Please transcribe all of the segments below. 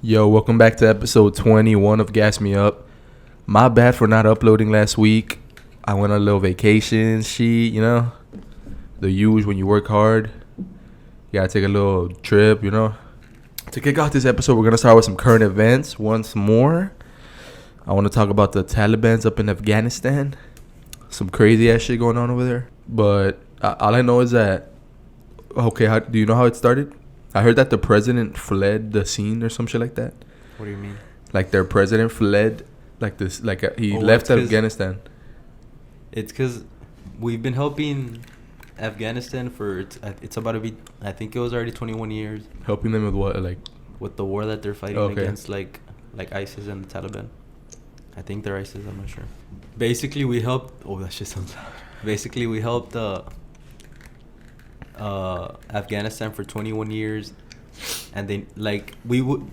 Yo, welcome back to episode 21 of Gas Me Up. My bad for not uploading last week. I went on a little vacation, the usual when you work hard. You gotta take a little trip, To kick off this episode, we're gonna start with some current events once more. I want to talk about the Talibans up in Afghanistan. Some crazy ass shit going on over there. But all I know is that, okay, do you know how it started? I heard that the president fled the scene or some shit like that. What do you mean? Like their president fled, he left Afghanistan. It's because we've been helping Afghanistan for it's about to be. I think it was already 21 years. Helping them with what, with the war that they're fighting against, like ISIS and the Taliban. I think they're ISIS. I'm not sure. Basically, we helped. Oh, that shit sounds loud. Basically, we helped Afghanistan for 21 years, and then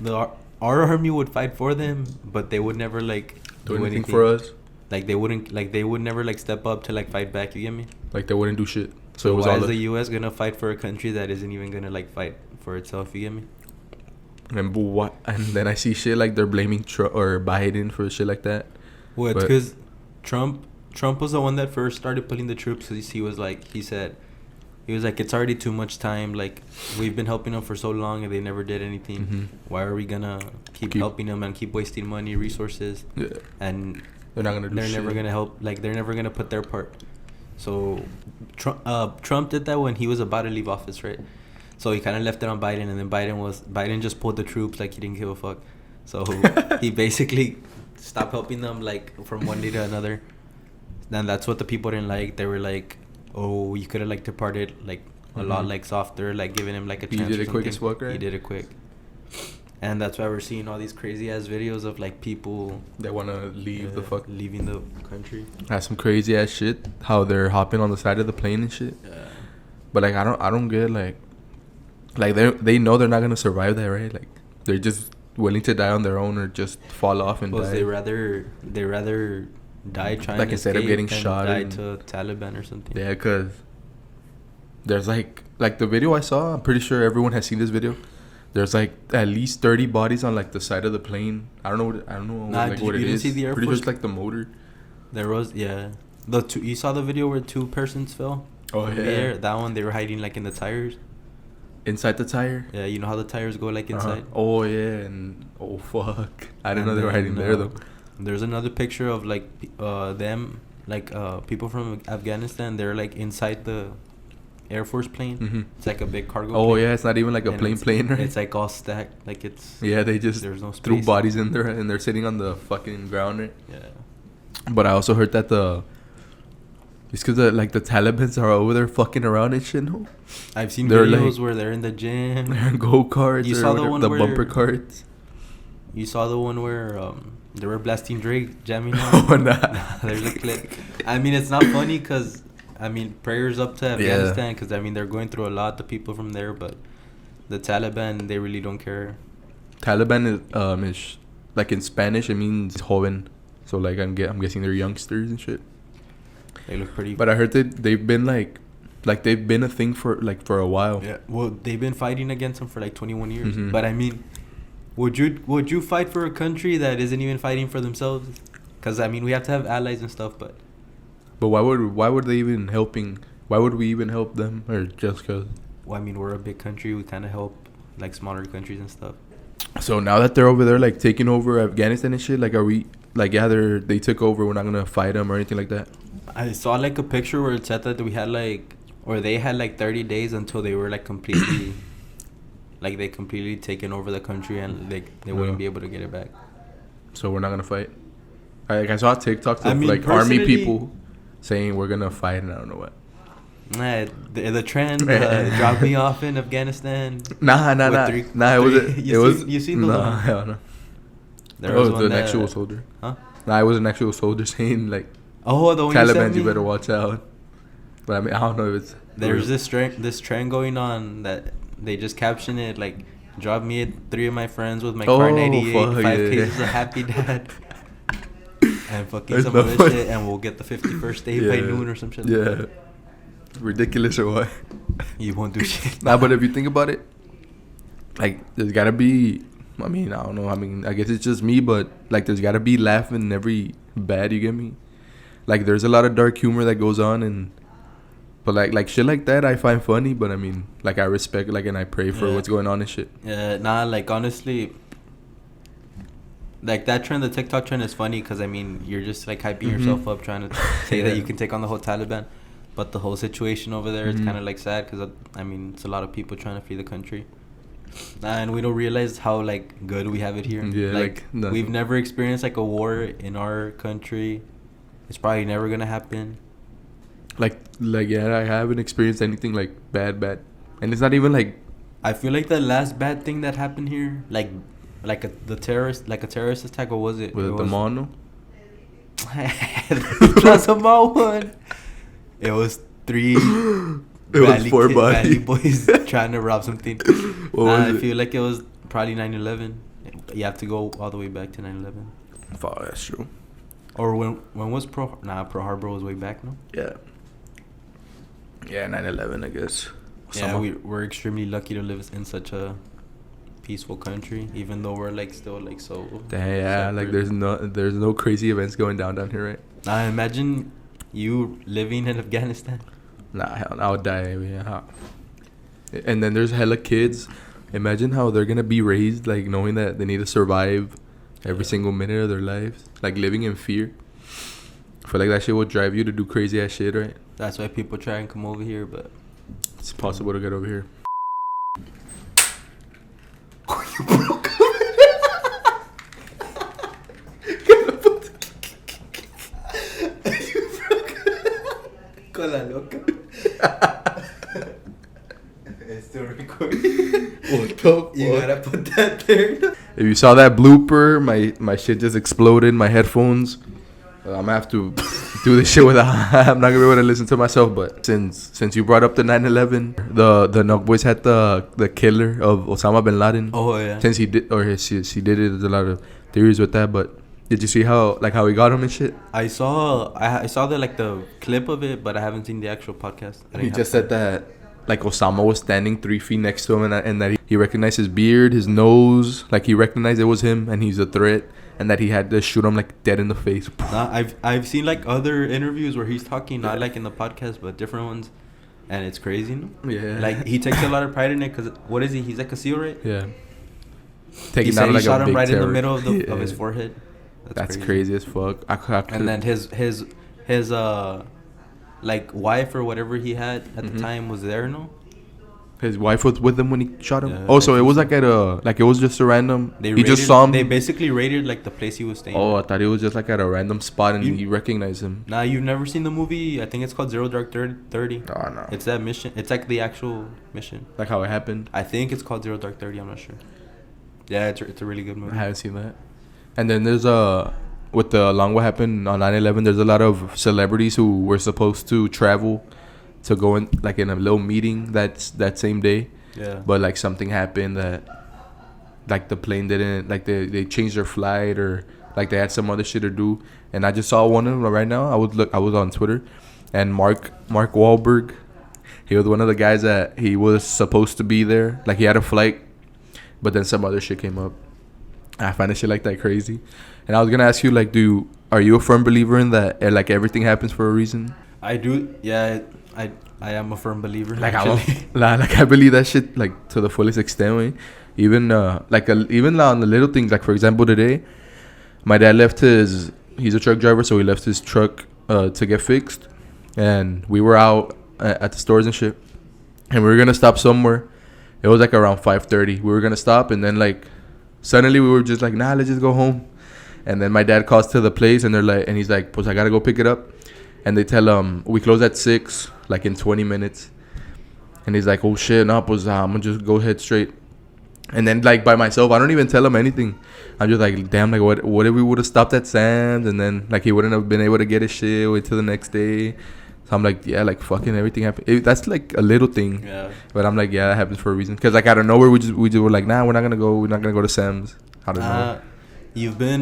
our army would fight for them, but they would never do anything for us. They would never step up to fight back. You get me? They wouldn't do shit. So it was why is the U.S. gonna fight for a country that isn't even gonna fight for itself? You get me? And what? And then I see shit they're blaming Trump or Biden for shit like that. Well, it's because Trump was the one that first started putting the troops. He was like, it's already too much time. We've been helping them for so long and they never did anything. Mm-hmm. Why are we gonna keep helping them and keep wasting money, resources? Yeah. And they're not gonna do shit. They're never gonna help. They're never gonna put their part. So Trump did that when he was about to leave office, right? So he kind of left it on Biden, and then Biden just pulled the troops he didn't give a fuck. So he basically stopped helping them from one day to another. Then that's what the people didn't like. They were like, oh, you could have departed a lot softer, giving him a chance. He did it quick as fuck, right? He did it quick. And that's why we're seeing all these crazy ass videos of people that want to leave leaving the country. That's some crazy ass shit. How they're hopping on the side of the plane and shit. Yeah. But I don't get they know they're not gonna survive that, right? They're just willing to die on their own or just fall off and die. They rather die trying to instead of getting shot die to Taliban or something. Yeah, because there's the video I saw. I'm pretty sure everyone has seen this video. There's at least 30 bodies on the side of the plane. I don't know what it is. See the Air pretty Force? sure it's the motor. There was you saw the video where two persons fell. Oh yeah. There, that one they were hiding in the tires. Inside the tire? Yeah, you know how the tires go inside? Oh yeah, and oh fuck. I didn't know they were hiding there though. There's another picture of them people from Afghanistan. They're inside the Air Force plane. Mm-hmm. It's a big cargo plane. Yeah, it's not even a plane, right? It's all stacked. It's they just there's no threw bodies in there and they're sitting on the fucking ground, right? Yeah. But I also heard that it's because the Talibans are over there fucking around and shit. No? I've seen videos where they're in the gym. They're in go-karts. You saw the one where bumper carts. You saw the one where they were blasting Drake, jamming on. Oh, nah. There's a clip. I mean, it's not funny because, prayers up to Afghanistan because, they're going through a lot, the people from there. But the Taliban, they really don't care. Taliban is in Spanish, it means joven. So, I'm guessing they're youngsters and shit. They look pretty. But I heard that they've been they've been a thing for a while. Yeah. Well, they've been fighting against them for 21 years. Mm-hmm. But would you fight for a country that isn't even fighting for themselves? Because we have to have allies and stuff, but why would they even helping? Why would we even help them? Or just because? Well, we're a big country. We kind of help smaller countries and stuff. So now that they're over there taking over Afghanistan and shit, are we they took over? We're not gonna fight them or anything like that. I saw a picture where it said that we had or they had 30 days until they were completely they completely taken over the country and they wouldn't be able to get it back. So we're not gonna fight. I saw TikToks of army people saying we're gonna fight and I don't know what. The trend dropped me off in Afghanistan. Nah. It was. You seen the one? Hell no. There was an actual soldier. Huh? Nah, it was an actual soldier saying the one Taliban, you better watch out. But I don't know if it's. There's this trend going on that they just caption it drop me 3 of my friends with my car 98, 5 cases of Happy Dad. And fucking some other shit, and we'll get the 51st day by noon or some shit. Yeah. Ridiculous or what? You won't do shit. Nah, but if you think about it, there's gotta be I mean, I don't know. I mean, I guess it's just me, but like, there's gotta be laughing in every bad. You get me? Like, there's a lot of dark humor that goes on, but like shit like that, I find funny. But I mean, like, I respect, like, and I pray for what's going on and shit. Yeah, nah, like, honestly, like, that trend, the TikTok trend is funny because, I mean, you're just, like, hyping yourself up trying to say that you can take on the whole Taliban. But the whole situation over there is kind of, like, sad because, I mean, it's a lot of people trying to flee the country. And we don't realize how, like, good we have it here. Yeah, like we've never experienced, like, a war in our country. It's probably never going to happen. Like, yeah, I haven't experienced anything, like, bad. And it's not even, like... I feel like the last bad thing that happened here, like a terrorist attack, what was it? Was it the mono? Plaza Mall one. It was 3... It was 4 Valley boys trying to rob something. I feel like it was probably 9/11. You have to go all the way back to 9/11. Fuck, that's true. Or when was Pearl Harbor was way back, no? Yeah. Yeah, 9/11, I guess. Yeah, we're extremely lucky to live in such a peaceful country, even though we're like still like so. Yeah, like there's no crazy events going down here, right? I imagine you living in Afghanistan. Nah, hell, I would die. Yeah. And then there's hella kids. Imagine how they're gonna be raised, like knowing that they need to survive every single minute of their lives, like living in fear. I feel like that shit will drive you to do crazy ass shit, right? That's why people try and come over here, but it's possible to get over here. You broke Con la loca. It's still recording. What the fuck? You gotta put that there. If you saw that blooper, my shit just exploded. My headphones. I'm gonna have to do this shit without. I'm not gonna be able to listen to myself. But since you brought up the 9/11, the Nuk boys had the killer of Osama bin Laden. Oh yeah. Since he did she did it, there's a lot of theories with that. But did you see how he got him and shit? I saw the clip of it, but I haven't seen the actual podcast. He just said that like Osama was standing 3 feet next to him, and that he recognized his beard, his nose, like he recognized it was him, and he's a threat, and that he had to shoot him like dead in the face. Nah, I've seen like other interviews where he's talking, not like in the podcast, but different ones, and it's crazy. No? Yeah. Like he takes a lot of pride in it because what is he? He's like a SEAL, right? Yeah. He said he shot him right in the middle of his forehead. That's crazy as fuck. And then his like wife or whatever he had at the time was there, no? His wife was with him when he shot him. Yeah, oh, so it was like it was just a random. Just saw him. They basically raided like the place he was staying. Oh, I thought it was just like at a random spot and he recognized him. Nah, you've never seen the movie? I think it's called Zero Dark 30. Oh no. It's that mission. It's like the actual mission. Like how it happened. I think it's called Zero Dark 30. I'm not sure. Yeah, it's a really good movie. I haven't seen that. And then there's along what happened on 9/11, there's a lot of celebrities who were supposed to travel to go in like in a little meeting that same day. Yeah. But like something happened that like the plane didn't, like they changed their flight, or like they had some other shit to do. And I just saw one of them right now. I was on Twitter, and Mark Wahlberg, he was one of the guys that he was supposed to be there. Like he had a flight, but then some other shit came up. I find that shit like that crazy. And I was gonna ask you, like, are you a firm believer in that? Like everything happens for a reason? I do. Yeah, I am a firm believer. Like I believe that shit like to the fullest extent. Way. Even even on the little things. Like for example, today, my dad left he's a truck driver, so he left his truck to get fixed, and we were out at the stores and shit, and we were gonna stop somewhere. It was like around 5:30. We were gonna stop, and then like suddenly we were just like, nah, let's just go home. And then my dad calls to the place, and he's like, pues I gotta go pick it up. And they tell him we close at 6, like in 20 minutes. And he's like, oh shit, no, pues I'm gonna just go head straight. And then like by myself, I don't even tell him anything. I'm just like, damn, like what if we would have stopped at Sam's, and then like he wouldn't have been able to get his shit, wait till the next day. So I'm like, yeah, like fucking everything happened. That's like a little thing. Yeah. But I'm like, yeah, that happens for a reason. Cause like out of nowhere, we just were like, nah, we're not gonna go to Sam's. Out of nowhere. You've been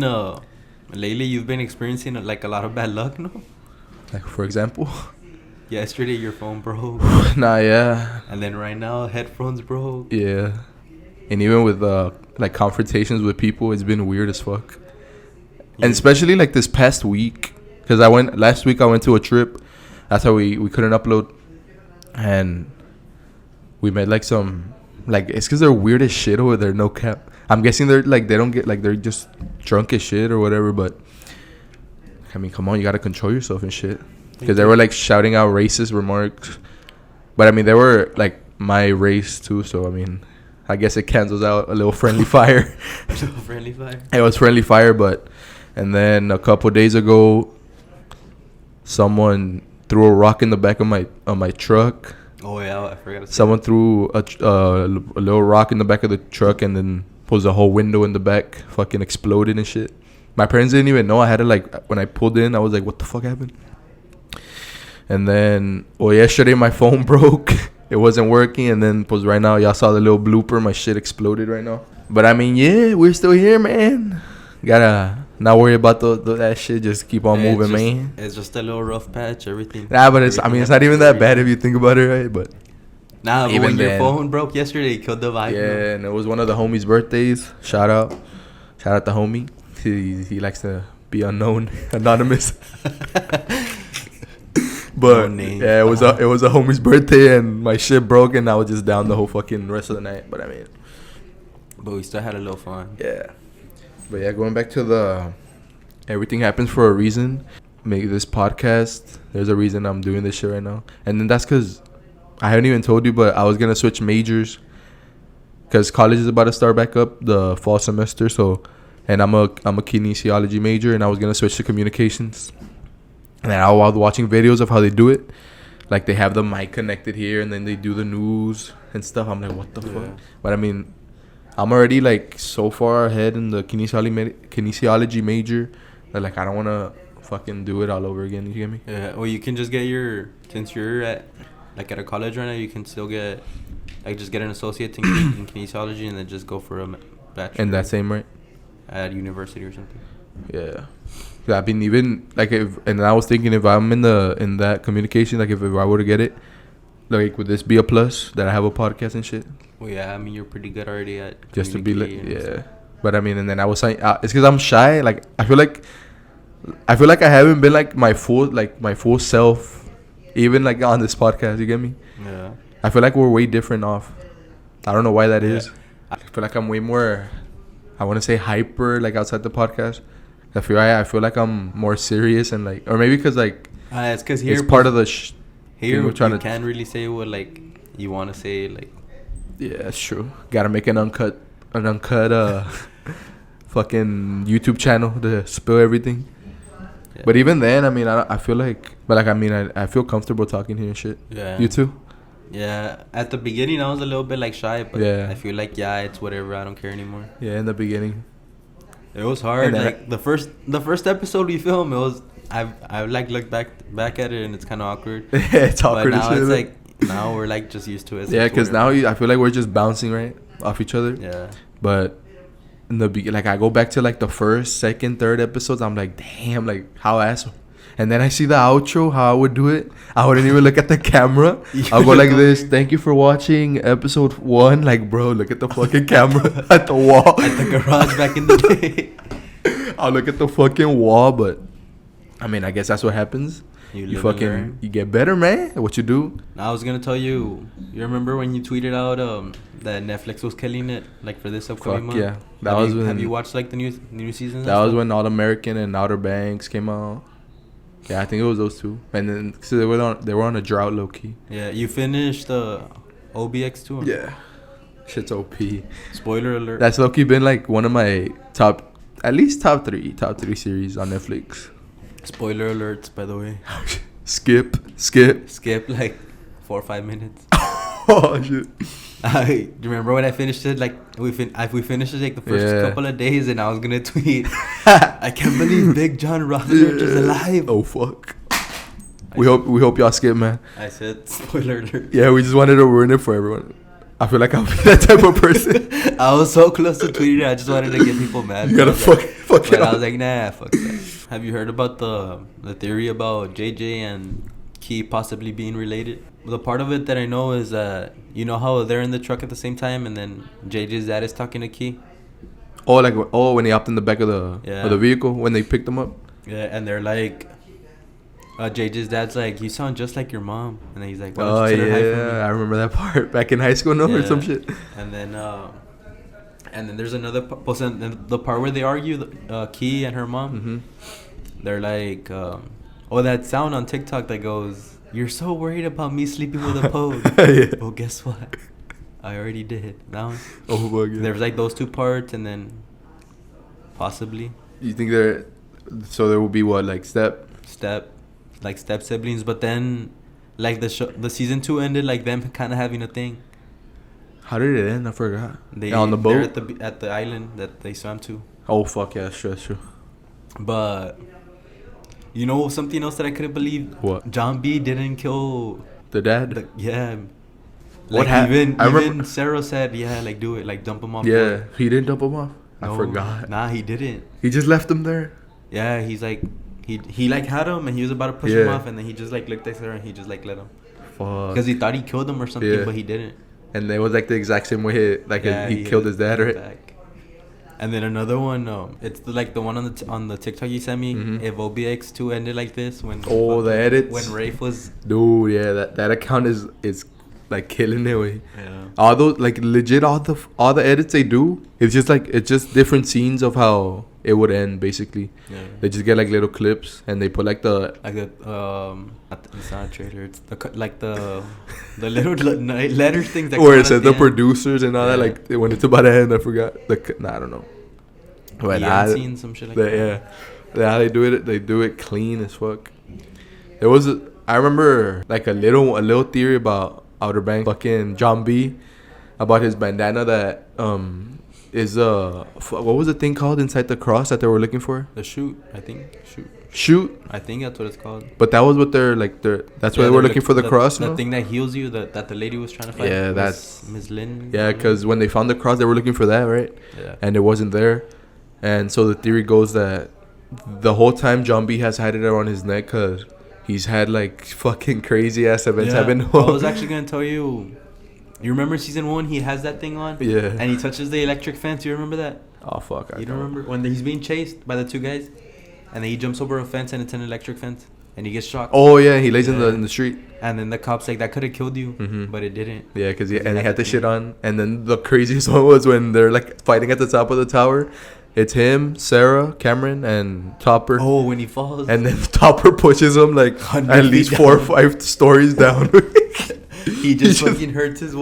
lately. You've been experiencing like a lot of bad luck, no? Like for example. Yesterday, your phone broke. Nah, yeah. And then right now, headphones broke. Yeah. And even with like confrontations with people, it's been weird as fuck. Yeah. And especially like this past week, because last week I went to a trip. That's how we couldn't upload, and we met like some, like, it's because they're weird as shit over there. No cap. I'm guessing they're like, they don't get, like, they're just drunk as shit or whatever. But I mean, come on, you gotta control yourself and shit. Because they were like shouting out racist remarks, but I mean they were like my race too. So I mean, I guess it cancels out a little friendly fire. A little friendly fire. It was friendly fire, but and then a couple days ago, someone threw a rock in the back of my truck. Oh yeah, I forgot to say. Someone threw a little rock in the back of the truck, and then was the whole window in the back fucking exploded and shit. My parents didn't even know. I had to, like, when I pulled in, I was like, what the fuck happened? And then, yesterday my phone broke. It wasn't working. And then, right now, y'all saw the little blooper. My shit exploded right now. But, I mean, yeah, we're still here, man. Gotta not worry about that shit. Just keep on moving, man. It's just a little rough patch, everything. Nah, but it's not even that bad if you think about it, right? But nah, but when your phone broke yesterday, it killed the vibe. Yeah, and it was one of the homies' birthdays. Shout out the homie. He likes to be anonymous. But no name. Yeah, it was a homie's birthday, and my shit broke, and I was just down the whole fucking rest of the night. But I mean, we still had a little fun. Yeah. But yeah, going back to everything happens for a reason. Make this podcast. There's a reason I'm doing this shit right now, and then that's because I haven't even told you, but I was gonna switch majors because college is about to start back up the fall semester. So, and I'm a kinesiology major, and I was gonna switch to communications. And I was watching videos of how they do it. Like, they have the mic connected here, and then they do the news and stuff. I'm like, what the fuck? But I mean, I'm already, like, so far ahead in the kinesiology major that, like, I don't want to fucking do it all over again. You get me? Yeah. Well, you can just get since you're at a college right now, you can still get, like, just get an associate in kinesiology and then just go for a bachelor. And that same, right? At university or something. Yeah. I mean, even, like, and I was thinking, if I'm in that communication, like, if I were to get it, like, would this be a plus that I have a podcast and shit? Well, yeah, I mean, you're pretty good already at just to be like, yeah. But I mean, and then I was saying, it's because I'm shy. Like, I feel like I haven't been like my full self, even like on this podcast. You get me? Yeah. I feel like we're way different off. I don't know why that is. I feel like I'm way more, I want to say, hyper, like, outside the podcast. I feel like I'm more serious, and, like, or maybe because, like, it's because here it's part of the here you can't really say what, like, you want to say, like. Yeah, that's true. Gotta make an uncut fucking YouTube channel to spill everything. Yeah. But even then, I mean, I feel like, but, like, I mean, I feel comfortable talking here and shit. Yeah. You too? Yeah. At the beginning, I was a little bit, like, shy, but yeah. I feel like, it's whatever. I don't care anymore. Yeah, in the beginning. It was hard. Like, the first episode we filmed, it was, I like look back at it, and it's kind of awkward. Yeah, it's awkward. But now it's like, now we're, like, just used to it. Yeah, because now I feel like we're just bouncing right off each other. Yeah. But in the like, I go back to, like, the first, second, third episodes. I'm like, damn, like, how asshole. And then I see the outro, how I would do it. I wouldn't even look at the camera. I'll go like this. Thank you for watching episode 1. Like, bro, look at the fucking camera at the wall. At the garage back in the day. I'll look at the fucking wall, but I mean, I guess that's what happens. You fucking, you get better, man. What you do? I was gonna tell you. You remember when you tweeted out that Netflix was killing it, like, for this upcoming month? Yeah, that was when. Have you watched, like, the new seasons? That was when All American and Outer Banks came out. Yeah, I think it was those two. And then, so they were on a drought, low key. Yeah, you finished OBX too. Yeah, shit's OP. Spoiler alert. That's low key been, like, one of my top three series on Netflix. Spoiler alerts, by the way. Skip, like 4 or 5 minutes. Oh shit. Do you remember when I finished it? Like, we finished it, like, the first couple of days, and I was gonna tweet, I can't believe Big John Rothenberg is alive. Oh fuck. We hope y'all skip, man. I said spoiler alert. Yeah, we just wanted to ruin it for everyone. I feel like I'll be that type of person. I was so close to tweeting it. I just wanted to get people mad. You gotta fuck it. But I was like, nah, fuck that. Have you heard about the theory about JJ and Key possibly being related. The part of it that I know is that you know how they're in the truck at the same time, and then JJ's dad is talking to Key. Oh, like when he hopped in the back of the vehicle when they picked him up. Yeah, and they're like, JJ's dad's like, you sound just like your mom, and then he's like, oh yeah, I remember that part back in high school, or some shit. And then there's another the part where they argue, Key and her mom. Mm-hmm. They're like, that sound on TikTok that goes, "You're so worried about me sleeping with a pose." Yeah. Well, guess what? I already did. That one. Oh my god. There's like those two parts, and then possibly. You think there will be what, like step siblings, but then like the season 2 ended like them kind of having a thing. How did it end? I forgot. On the boat? They're at the island that they swam to. Oh fuck yeah, that's true. But you know something else that I couldn't believe? What? John B didn't kill the dad? Yeah. What like happened? Even Sarah said, yeah, like do it, like dump him off. Yeah, he didn't dump him off. No, I forgot. Nah, he didn't. He just left him there. Yeah, he's like he like had him and he was about to push him off, and then he just like looked at her and he just like let him. Fuck. Because he thought he killed him or something, but he didn't. And it was like the exact same way he killed his dad, right? Back. And then another one, it's the one on the TikTok you sent me. Mm-hmm. If OBX2 ended like this, when the edits when Rafe was, dude, yeah, that account is like killing it. Way. Yeah. All those like legit all the edits they do, it's just different scenes of how it would end basically. Yeah. They just get like little clips and they put like the it's not a trailer. It's the little letter things that where it says the producers and all that. Like when it's about to end, I forgot. I don't know. But seen some shit like that. Yeah, how they do it clean as fuck. There was I remember like a little theory about Outer Banks, fucking John B, about his bandana that is what was the thing called inside the cross that they were looking for? The shoot, I think. Shoot. I think that's what it's called. But that was what that's why they were looking for the cross. The thing that heals you, that the lady was trying to find. Yeah, that's Ms. Lynn. Yeah, because when they found the cross, they were looking for that, right? Yeah. And it wasn't there, and so the theory goes that the whole time John B has had it around his neck because he's had like fucking crazy ass events happen. I was actually gonna tell you. You remember season 1? He has that thing on. Yeah. And he touches the electric fence. You remember that? Oh fuck! You don't remember when he's being chased by the two guys, and then he jumps over a fence and it's an electric fence, and he gets shocked. Oh yeah, he lays in the street. And then the cops like that could have killed you, but it didn't. Yeah, because he had the shit on. And then the craziest one was when they're like fighting at the top of the tower. It's him, Sarah, Cameron, and Topper. Oh, when he falls. And then Topper pushes him like at least 4 or 5 stories down. He just fucking hurts his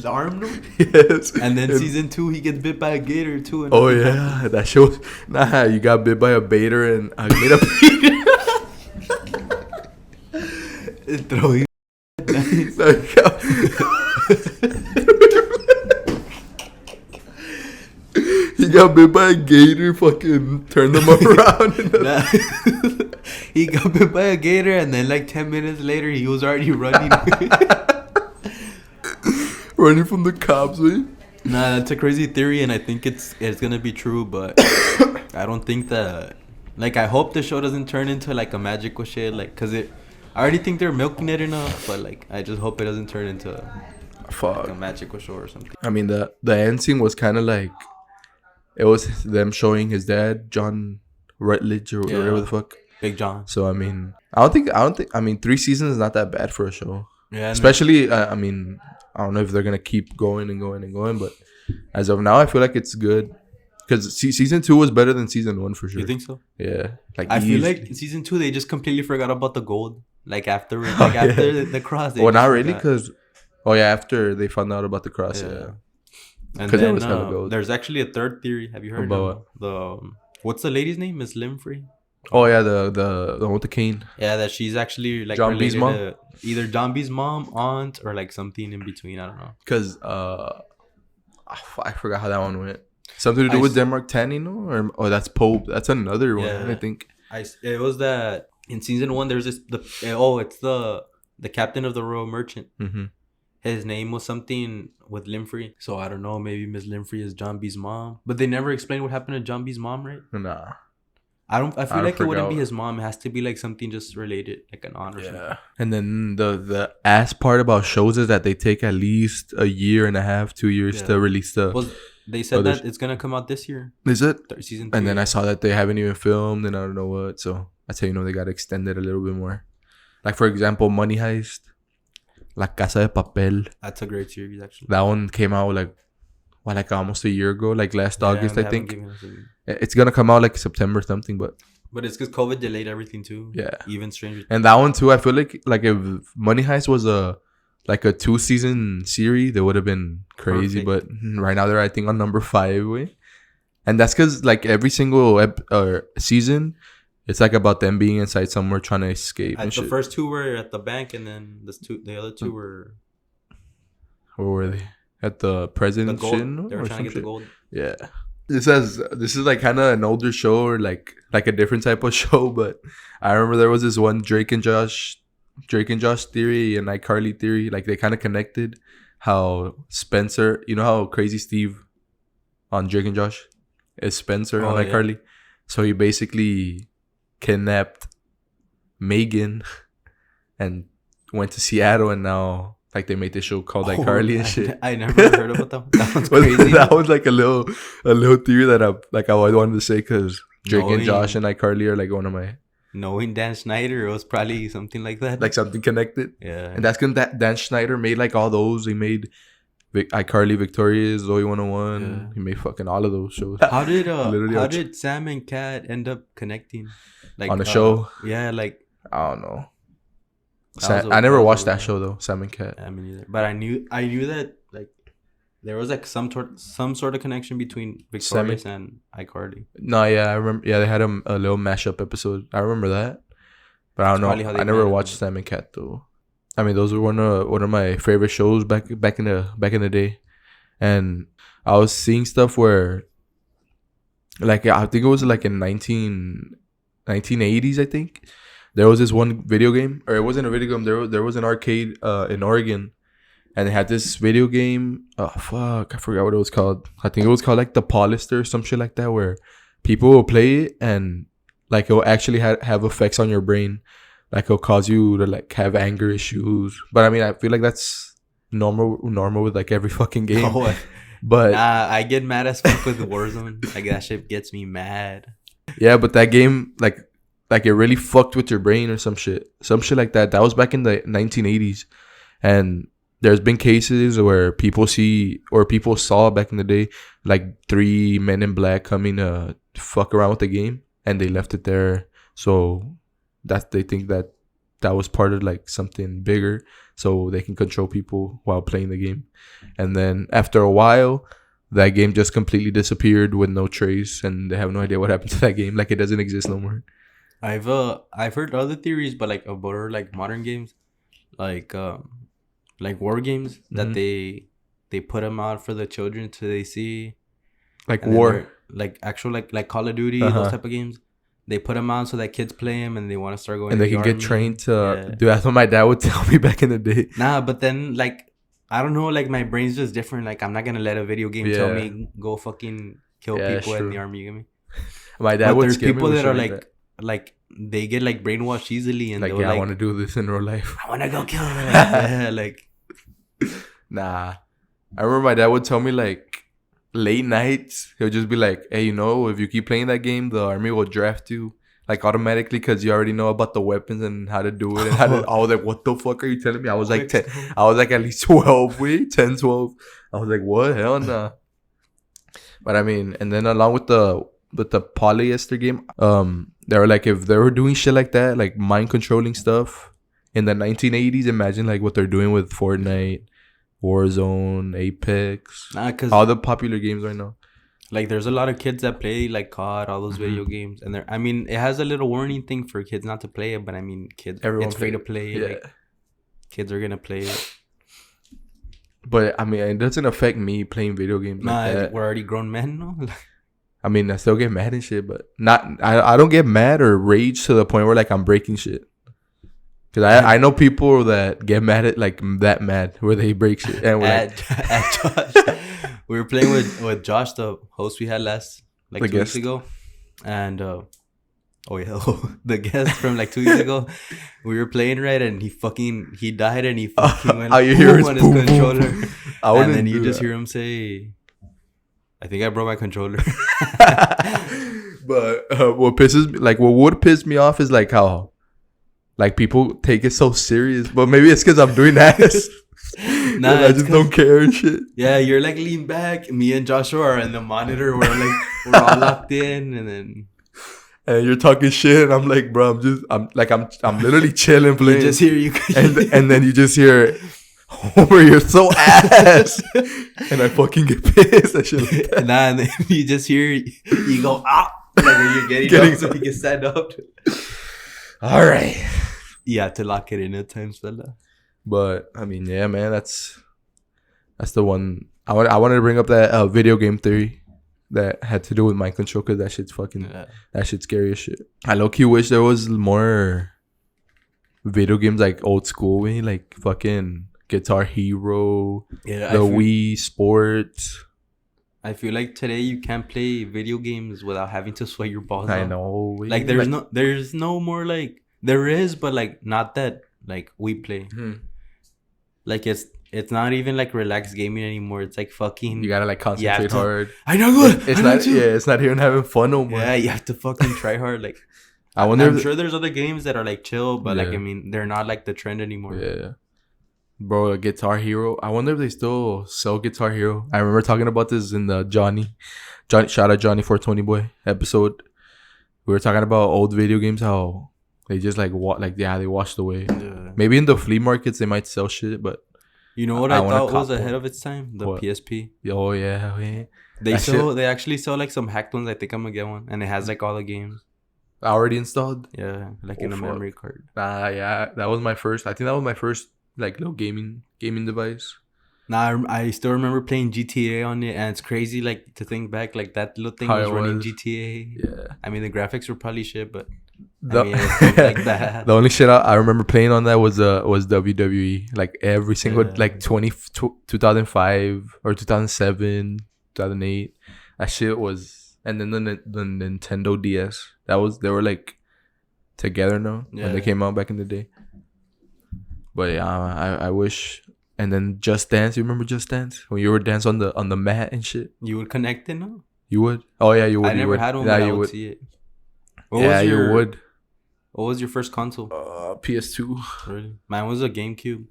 arm. No? Yes. And then season 2, he gets bit by a gator too. And oh yeah, that shows. Nah, you got bit by a baiter and I made a baiter. Throw you. He got bit by a gator. Fucking turned them around. He got bit by a gator, and then like 10 minutes later, he was already running. Running from the cops, man. Nah, that's a crazy theory, and I think it's gonna be true, but I don't think that. Like, I hope the show doesn't turn into like a magical shit, like, cause I already think they're milking it enough, but like, I just hope it doesn't turn into like a magical show or something. I mean, the end scene was kind of like, it was them showing his dad, John Rutledge or whatever the fuck. Big John. So I mean, I don't think. I mean, 3 seasons is not that bad for a show. Yeah. Especially, I mean, I don't know if they're gonna keep going and going and going, but as of now, I feel like it's good because season 2 was better than season 1 for sure. You think so? Yeah. Like I feel like season 2 they just completely forgot about the gold. Like after the cross. Well, not really, because after they found out about the cross. Yeah. And then was gold. There's actually a third theory. Have you heard about the what's the lady's name? Miss Limfrey. Oh yeah, the one with the cane. Yeah, that she's actually like John B's mom. To either John B's mom, aunt, or like something in between. I don't know. Cause I forgot how that one went. Something to do with Denmark tanning, no? Or that's Pope. That's another one. I think. It was that in season 1. There's it's the captain of the Royal Merchant. Mm-hmm. His name was something with Limfrey. So I don't know. Maybe Miss Limfrey is John B's mom. But they never explained what happened to John B's mom, right? Nah. I feel like it wouldn't be forgot. his mom. It has to be like something just related, like an aunt or something. Yeah. And then the ass part about shows is that they take at least a year and a half, 2 years to release the. Well, they said that it's gonna come out this year. Is it? Season 3. And then I saw that they haven't even filmed and I don't know what. So that's how you know they got extended a little bit more. Like, for example, Money Heist, La Casa de Papel. That's a great series, actually. That one came out like almost a year ago, like last August, I think. Given us a- It's gonna come out like September something, but it's because COVID delayed everything too. yeah. Even Stranger Things. And that one too, I feel like if Money Heist was a 2-season series, they would have been crazy. Perfect. But right now they're, I think, on number 5. And that's because like every single season, it's like about them being inside somewhere trying to escape. And The shit. first 2 were at the bank, and then the other 2 were Where were they? At the the president's gold. shin? They were or trying some to get the shit? gold. Yeah. This is like kind of an older show or like a different type of show, but I remember there was this one Drake and Josh theory and iCarly theory. Like they kind of connected how Spencer, you know how Crazy Steve on Drake and Josh is Spencer on iCarly. So he basically kidnapped Megan and went to Seattle, and now like they made this show called iCarly and shit. I never heard about that. That one's crazy. That was like a little theory that I always wanted to say because Drake and Josh and iCarly are like one of my Knowing Dan Schneider, it was probably something like that. like something connected. Yeah. And that's because Dan Schneider made like all those. He made iCarly, Victorious, Zoe 101. Yeah. He made fucking all of those shows. How did Sam and Kat end up connecting? Like on the show? Yeah, like I don't know. I I never watched that show though, Sam and Cat. I mean, either. But I knew that like there was like some sort of connection between Victorious and iCarly. No, yeah, I remember. Yeah, they had a little mashup episode. I remember that, but I don't know. I never watched Sam and Cat though. I mean, those were one of my favorite shows back in the day, and I was seeing stuff where, like, I think it was like in 1980s. I think there was this one video game, or it wasn't a video game. There was an arcade in Oregon. And they had this video game. Oh, fuck. I forgot what it was called. I think it was called like The Polyster or some shit like that, where people will play it and like it will actually have effects on your brain. Like it'll cause you to like have anger issues. But I mean, I feel like that's normal with like every fucking game. Oh, but I get mad as fuck with Warzone. Like that shit gets me mad. Yeah, but that game like it really fucked with your brain or some shit like that. That was back in the 1980s, and there's been cases where people saw back in the day, like 3 men in black coming to fuck around with the game, and they left it there. So they think that was part of like something bigger, so they can control people while playing the game. And then after a while, that game just completely disappeared with no trace, and they have no idea what happened to that game. Like it doesn't exist no more. I've heard other theories, but like about like modern games, like war games that they put them out for the children so they see, like war, like actual like Call of Duty, those type of games. They put them out so that kids play them and they want to start going. And they can get trained to. Dude, that's what my dad would tell me back in the day. Nah, but then like I don't know, like my brain's just different. Like I'm not gonna let a video game tell me go fucking kill people in the army. You get me? My dad would. There's people that are like they get like brainwashed easily and like I want to do this in real life. I want to go kill them. Yeah, like. Nah, I remember my dad would tell me like late nights he'll just be like, hey, if you keep playing that game, the army will draft you like automatically because you already know about the weapons and how to do it. And I was like, what the fuck are you telling me? I was like 10. I was like at least 12. 10, 12. I was like, what? Hell nah. But I mean, and then along with the polyester game, they were like, if they were doing shit like that, like mind controlling stuff in the 1980s, imagine like what they're doing with Fortnite, Warzone, Apex, all the popular games right now. Like there's a lot of kids that play like COD, all those video games, and I mean, it has a little warning thing for kids not to play it, but I mean, it's free to play. Yeah. Like, kids are gonna play it. But I mean, it doesn't affect me playing video games. Like that. We're already grown men, no? I mean, I still get mad and shit, but I don't get mad or rage to the point where like I'm breaking shit. Cause I know people that get mad at like that mad where they break shit. And at Josh, we were playing with Josh, the host we had last 2 weeks ago, and Oh yeah, the guest from like 2 weeks ago, we were playing right, and he died, and he fucking went you hear boom on his boom, boom, controller, boom. And then you just hear him say, "I think I broke my controller." But what would piss me off is like how, like, people take it so serious. But maybe it's because I'm doing that. Nah, I just don't care and shit. Yeah, you're like lean back. Me and Joshua are in the monitor. We're all locked in, and then. And you're talking shit, and I'm like, bro, I'm literally chilling, playing. You just hear you, and then you just hear, Homer, you're so ass, and I fucking get pissed. I shit like that. Nah, and then you just hear you go ah, like when you're getting up, so you can stand up. All right. You have to lock it in at times, fella. But I mean, yeah, man, that's the one. I wanted to bring up that video game theory that had to do with mind control, because that shit's fucking that shit's scary as shit. I low-key wish there was more video games like old school way, like fucking Guitar Hero, the Wii Sports. I feel like today you can't play video games without having to sweat your balls I out. know. Like there's no more, like there is, but like not that like we play. Like it's not even like relaxed gaming anymore. It's like fucking. You gotta like concentrate hard. I know. It's not. Yeah, it's not even having fun no more. Yeah, you have to fucking try hard. Like, I'm sure there's other games that are like chill, but like I mean, they're not like the trend anymore. Yeah, bro, Guitar Hero. I wonder if they still sell Guitar Hero. I remember talking about this in the Johnny, shout out Johnny 420 boy episode. We were talking about old video games, how they just like they washed away. Yeah. Maybe in the flea markets they might sell shit, but. You know what I thought was ahead of its time? The PSP. Oh yeah. They actually sell like some hacked ones. I think I'm gonna get one, and it has like all the games already installed. Yeah, like in a memory card. Yeah, that was my first. I think that was my first like little gaming device. Nah, I still remember playing GTA on it, and it's crazy like to think back, like that little thing was running GTA. Yeah, I mean the graphics were probably shit, but. Like that. The only shit I remember playing on that was WWE, like every single like 2005 or 2007, 2008. That shit was, and then the Nintendo DS. They were like together now when they came out back in the day. But yeah, I wish. And then Just Dance. You remember Just Dance when you would dance on the mat and shit? You would connect it, no? You would? Oh yeah, you would. I never had one, but I would see it. You would. What was your first console? PS2. Really? Mine was a GameCube.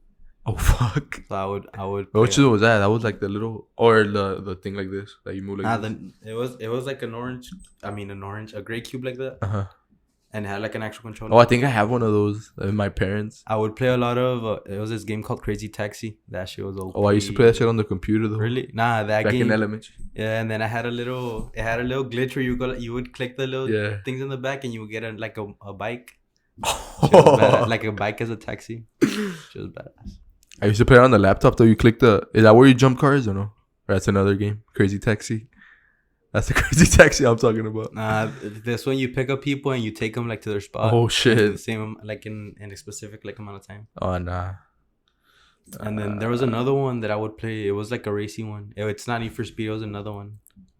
Oh fuck! So I would. Which one was that? That was like the little or the thing like this that you move like. It was like a gray cube like that. And it had like an actual controller. Oh, I think I have one of those with my parents. I would play a lot of. It was this game called Crazy Taxi. That shit was OP. Oh, I used to play that shit on the computer though. Really? Nah, that back game. in elementary. Yeah, and then it had a little glitch where you would click the little things in the back, and you would get a bike. Like a bike as a taxi. She was badass. I used to play it on the laptop though. You click is that where you jump cars or no? Or that's another game. Crazy Taxi. That's the Crazy Taxi I'm talking about. This one you pick up people and you take them like to their spot. Oh shit! The same like in a specific like amount of time. Oh nah. And then there was another one that I would play. It was like a racing one. It's not Need for Speed. It was another one.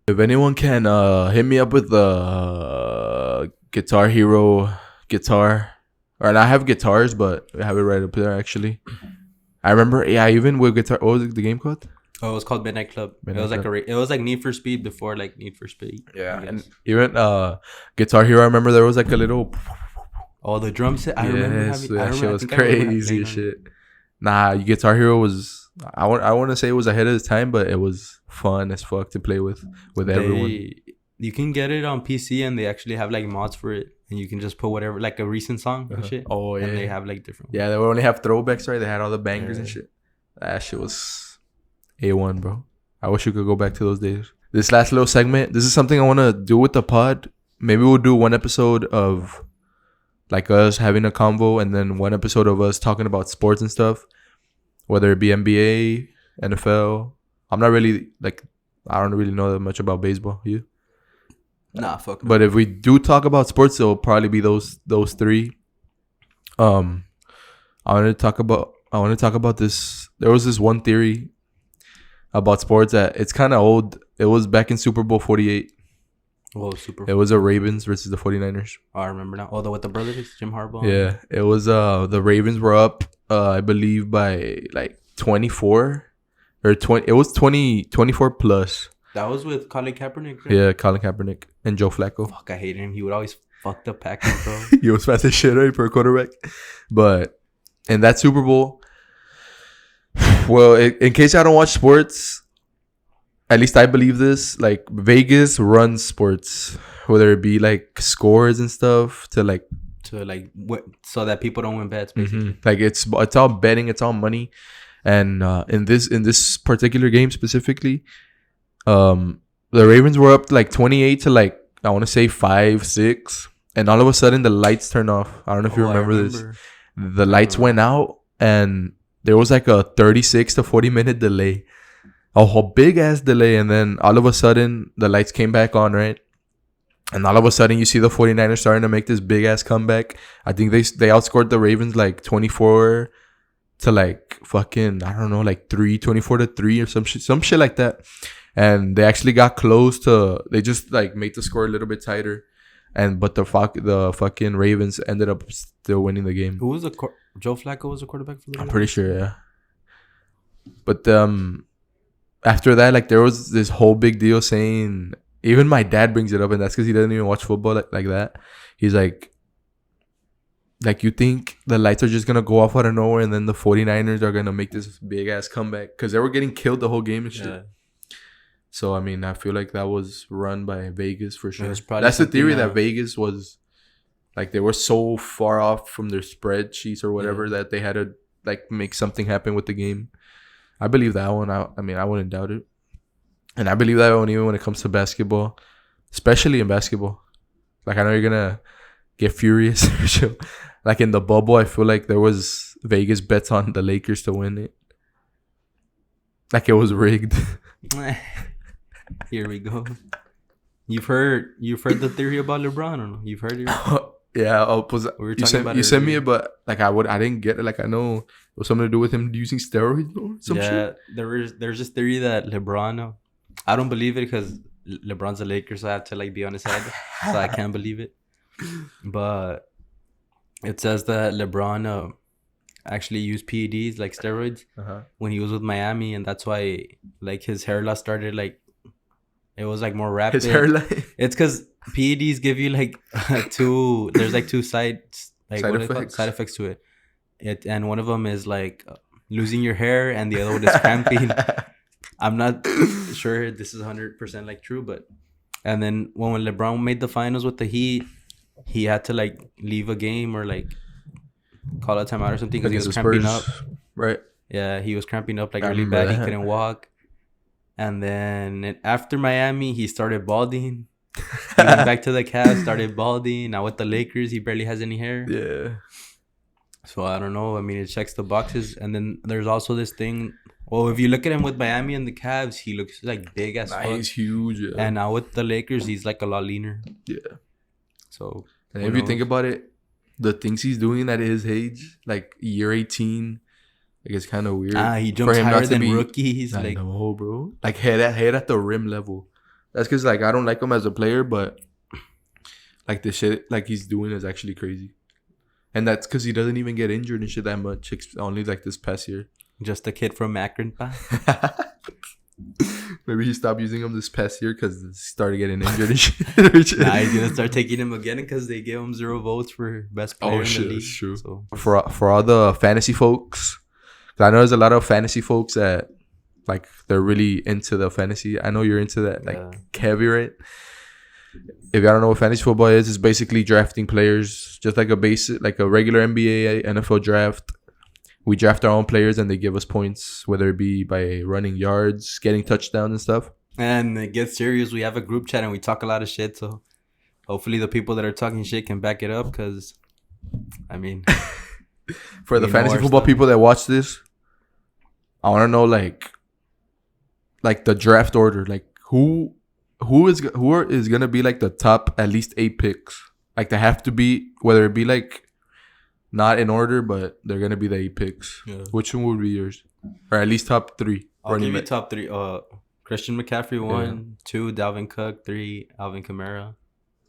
If anyone can hit me up with the Guitar Hero guitar, or I have guitars, but I have it right up there actually. I remember, even with guitar. What was the game called? Oh, it was called Midnight Club. It was like Need for Speed before like Need for Speed. Yeah, and even Guitar Hero. I remember there was like a little. Oh, the drum set. I remember that shit was crazy shit. Nah, Guitar Hero was. I want to say it was ahead of its time, but it was fun as fuck to play with everyone. You can get it on PC, and they actually have like mods for it, and you can just put whatever, like a recent song and shit. Oh yeah, and they have like different. Yeah, they would only have throwbacks, right? They had all the bangers and shit. That shit was A1, bro. I wish you could go back to those days. This last little segment, this is something I want to do with the pod. Maybe we'll do one episode of like us having a convo, and then one episode of us talking about sports and stuff, whether it be NBA, NFL. I'm not really I don't really know that much about baseball. You? Nah, fuck. But if we do talk about sports, it'll probably be those three. I want to talk about this. There was this one theory about sports that it's kind of old. It was back in Super Bowl 48. Oh, super. It was the Ravens versus the 49ers. Oh, I remember now. Oh, with the brothers, Jim Harbaugh. Yeah, it was the Ravens were up I believe by like 24 or 20. It was 24 plus. That was with Colin Kaepernick, right? Yeah, Colin Kaepernick and Joe Flacco. Fuck, I hate him. He would always fuck the Packers, bro. He was fast as shit, right, for a quarterback. But in that Super Bowl, well, in case I don't watch sports, at least I believe this. Like Vegas runs sports, whether it be like scores and stuff to like so that people don't win bets, basically. Mm-hmm. Like it's all betting, it's all money, and in this particular game specifically, the Ravens were up like 28 to like I want to say 5-6, and all of a sudden the lights turned off. I don't know if you remember this. The lights went out, and there was like a 36 to 40 minute delay, a whole big ass delay, and then all of a sudden the lights came back on, right? And all of a sudden, you see the 49ers starting to make this big-ass comeback. I think they outscored the Ravens like 24 to like fucking, I don't know, like 24 to 3 or some shit like that. And they actually got close to, they just like made the score a little bit tighter. But the fucking Ravens ended up still winning the game. Who was Joe Flacco was the quarterback for the Ravens? I'm pretty sure, yeah. But after that, like there was this whole big deal saying... Even my dad brings it up, and that's because he doesn't even watch football like that. He's like, you think the lights are just going to go off out of nowhere and then the 49ers are going to make this big-ass comeback? Because they were getting killed the whole game and shit. Yeah. So, I mean, I feel like that was run by Vegas for sure. That's the theory that Vegas was, like, they were so far off from their spreadsheets or whatever that they had to, like, make something happen with the game. I believe that one. I mean, I wouldn't doubt it. And I believe that one even when it comes to basketball, especially in basketball. Like, I know you're going to get furious. Like, in the bubble, I feel like there was Vegas bets on the Lakers to win it. Like, it was rigged. Here we go. You've heard the theory about LeBron or no? You've heard it? Yeah. We were talking about you sent me it, but, like, I didn't get it. Like, I know it was something to do with him using steroids or some shit. There's this theory that LeBron... I don't believe it because LeBron's a Lakers, so I have to like be on his head, so I can't believe it. But it says that LeBron actually used PEDs like steroids when he was with Miami, and that's why like his hair loss started like it was like more rapid. His hair loss. It's because PEDs give you like there's like two sides like side effects to it. And one of them is like losing your hair, and the other one is cramping. I'm not sure this is 100% like true, but and then when LeBron made the finals with the Heat, he had to like leave a game or like call a timeout or something because he was cramping up. Right. Yeah, he was cramping up like really bad. He couldn't walk. And then after Miami, he started balding. He went back to the Cavs, started balding. Now with the Lakers, he barely has any hair. Yeah. So I don't know. I mean, it checks the boxes. And then there's also this thing. Well, if you look at him with Miami and the Cavs, he looks like big as fuck. He's huge. Yeah. And now with the Lakers, he's like a lot leaner. Yeah. So. And if you think about it, the things he's doing at his age, like year 18, like it's kind of weird. He jumps higher than rookies. I know, bro. Like head at the rim level. That's because like I don't like him as a player, but like the shit like he's doing is actually crazy. And that's because he doesn't even get injured and shit that much. Only like this past year. Just a kid from Akron, pa. Maybe he stopped using him this past year because he started getting injured and shit. Nah, he's gonna start taking him again because they gave him 0 votes for best player in the league. That's true. So. For all the fantasy folks, I know there's a lot of fantasy folks that like they're really into the fantasy. I know you're into that, like heavy, right? If you don't know what fantasy football is, it's basically drafting players, just like a regular NBA, NFL draft. We draft our own players and they give us points, whether it be by running yards, getting touchdowns and stuff. And it gets serious. We have a group chat and we talk a lot of shit. So hopefully the people that are talking shit can back it up because, I mean. For the fantasy football people that watch this, I want to know like the draft order. Like who is going to be like the top at least 8 picks. Like they have to be, whether it be like. Not in order, but they're going to be the 8 picks. Yeah. Which one would be yours? Or at least top 3? I'll give you top 3. Christian McCaffrey 1, 2 Dalvin Cook, 3 Alvin Kamara,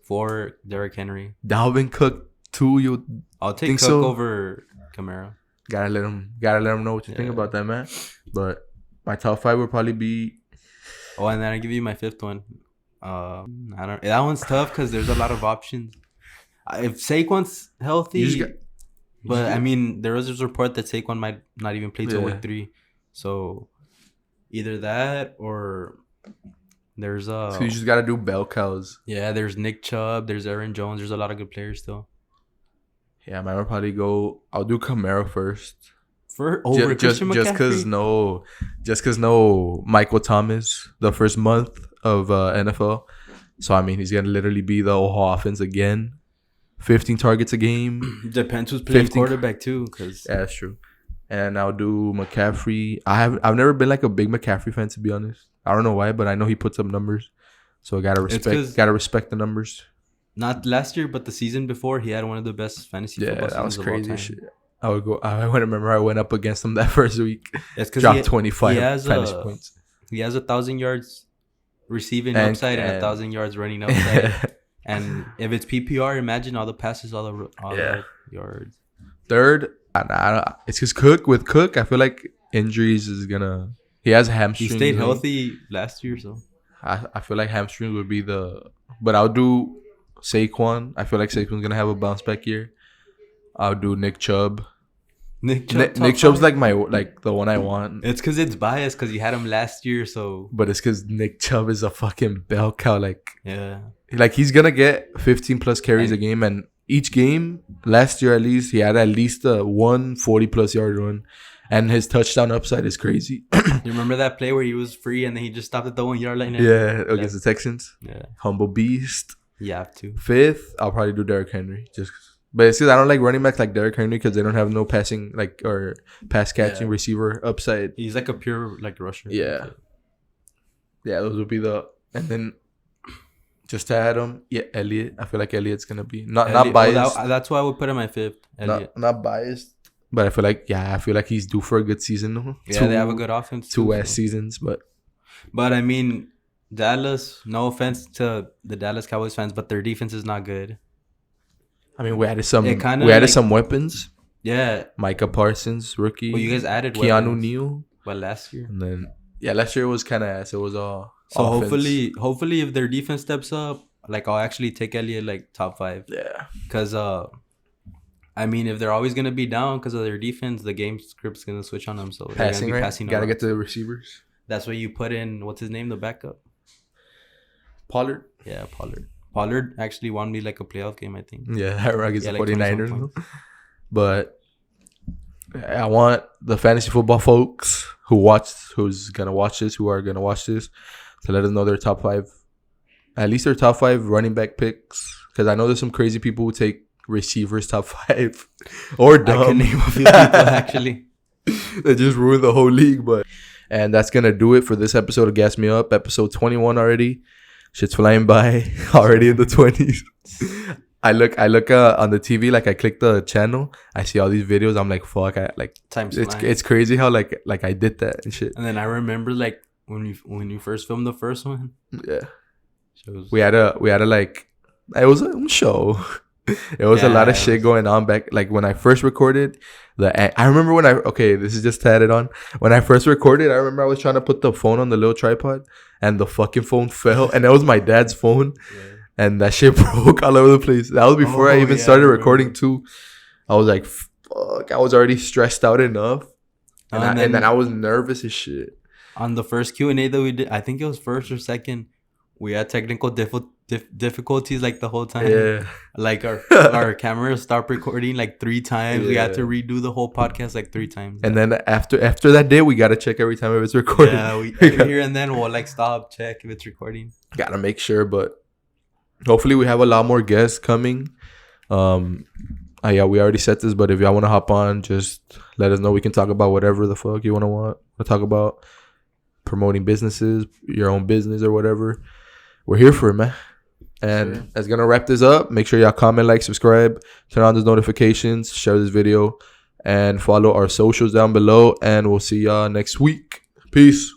4 Derrick Henry. Dalvin Cook 2. I'll take think Cook so? over Kamara. Gotta let him know what you think about that, man. But my top 5 would probably be. Oh, and then I give you my 5th one. I don't. That one's tough because there's a lot of options. If Saquon's healthy, but I mean, there was this report that Saquon might not even play till week 3, so either that or there's So you just gotta do bell cows. Yeah, there's Nick Chubb, there's Aaron Jones, there's a lot of good players still. Yeah, man, I'll probably go. I'll do Camaro first. For over Christian McCaffrey? Just cause no Michael Thomas the first month of NFL. So I mean, he's gonna literally be the whole offense again. 15 targets a game. Depends who's playing quarterback too, cause yeah, that's true. And I'll do McCaffrey. I've never been like a big McCaffrey fan, to be honest. I don't know why, but I know he puts up numbers, so I gotta respect the numbers. Not last year, but the season before, he had one of the best fantasy football seasons of all time. That was crazy shit. I remember I went up against him that first week. It's dropped 25 fantasy points. He has 1,000 yards receiving upside and 1,000 yards running upside. And if it's PPR, imagine all the passes, all the yards. Third, it's just Cook. With Cook, I feel like injuries is gonna. He has hamstrings. He stayed healthy last year, so I feel like hamstrings would be But I'll do Saquon. I feel like Saquon's gonna have a bounce back year. I'll do Nick Chubb. Nick Chubb's like the one I want. It's because it's biased because you had him last year, so. But it's because Nick Chubb is a fucking bell cow. Yeah. Like he's gonna get 15 plus carries a game, and each game last year at least he had at least a 140 plus yard run, and his touchdown upside is crazy. You remember that play where he was free and then he just stopped at the 1 yard line? Yeah, against the Texans. Yeah. Humble beast. You have to. 5th, I'll probably do Derrick Henry. But it's because I don't like running backs like Derrick Henry because they don't have no passing or pass catching receiver upside. He's like a pure rusher. Yeah. Yeah, those would be and then just to add him, Elliott. I feel like Elliott's gonna be not biased. That's why I would put him at 5th. Not biased, but I feel like he's due for a good season. Yeah, they have a good offense. 2 seasons, but I mean, Dallas. No offense to the Dallas Cowboys fans, but their defense is not good. I mean, we added some weapons. Yeah, Micah Parsons, rookie. Well, you guys added Keanu Neal. But last year, and then last year was kind of ass. It was all. So offense. hopefully, if their defense steps up, I'll actually take Elliott top 5. Yeah. Because I mean, if they're always gonna be down because of their defense, the game script's gonna switch on them. So passing, right? Gotta get to the receivers. That's why you put in what's his name, the backup. Pollard. Yeah, Pollard. Pollard actually won me a playoff game, I think. Yeah, against the 49ers. But I want the fantasy football folks who's gonna watch this, who are gonna watch this, to let us know their top 5, at least their top 5 running back picks. Because I know there's some crazy people who take receivers top 5 or dumb. I can name a few people actually. They just ruined the whole league. And that's gonna do it for this episode of Gas Me Up, episode 21 already. Shit's flying by, already in the 20s. I look on the TV, I click the channel, I see all these videos, I'm like, fuck, it's crazy how I did that and shit. And then I remember when you first filmed the first one. Yeah. We had a it was a show. It was a lot of shit going on back. When I first recorded, I remember this is just to add it on. When I first recorded, I remember I was trying to put the phone on the little tripod, and the fucking phone fell, and it was my dad's phone, and that shit broke all over the place. That was before I even started recording too. I was like, fuck, I was already stressed out enough, and then I was nervous as shit. On the first Q&A that we did, I think it was first or second, we had technical difficulties the whole time. Yeah. Our camera stopped recording 3 times. Yeah. We had to redo the whole podcast 3 times. And then after that day, we gotta check every time if it's recording. Yeah, every here and then we'll stop, check if it's recording. Gotta make sure, but hopefully we have a lot more guests coming. We already said this, but if y'all wanna hop on, just let us know. We can talk about whatever the fuck you wanna talk about. Promoting businesses, your own business or whatever. We're here for it, man. And that's going to wrap this up. Make sure y'all comment, subscribe, turn on those notifications, share this video, and follow our socials down below. And we'll see y'all next week. Peace.